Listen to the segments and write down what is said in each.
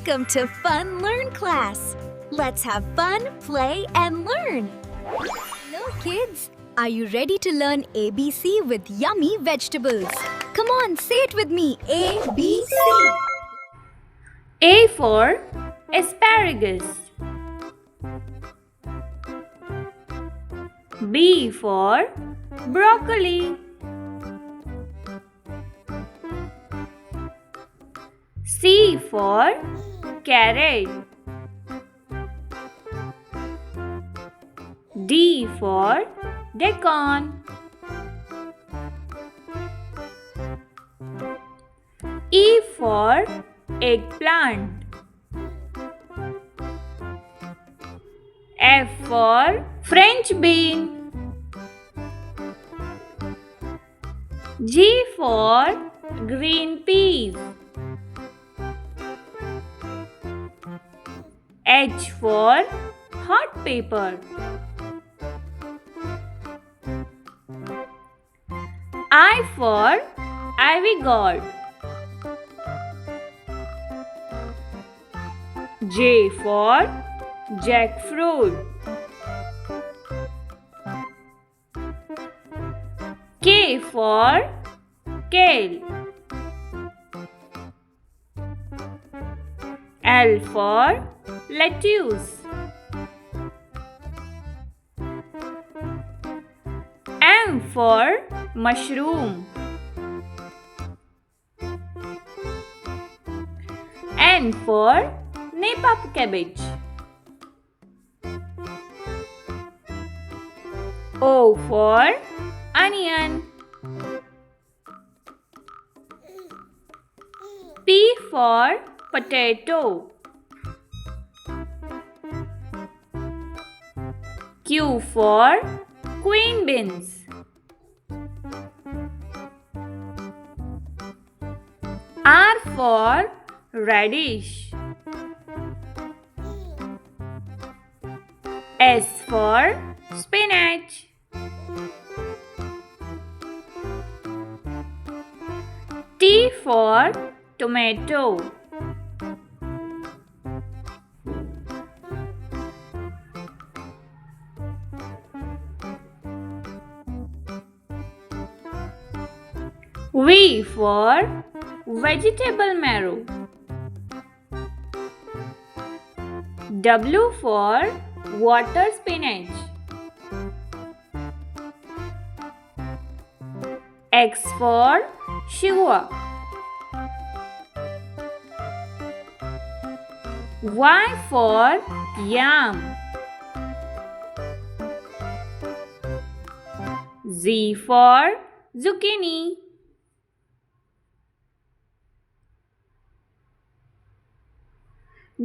Welcome to Fun Learn class. Let's have fun, play, and learn. Hello, kids. Are you ready to learn ABC with yummy vegetables? Come on, say it with me. A, B, C. A for asparagus. B for broccoli. C for carrot. D for daikon. E for eggplant. F for French bean. G for green peas. H for hot pepper. I for ivy gourd. J for jackfruit. K for kale. L for lettuce. M for mushroom. N for Nepal cabbage. O for onion. P for potato. Q for queen beans. R for radish. S for spinach. T for tomato. V for vegetable marrow. W for water spinach. X for sugar. Y for yam. Z for zucchini.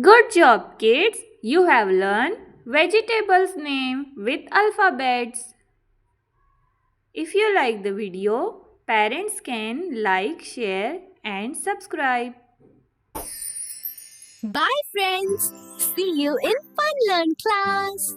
Good job, kids! You have learned vegetables name with alphabets. If you like the video, parents can like, share and subscribe. Bye, friends. See you in Fun Learn class.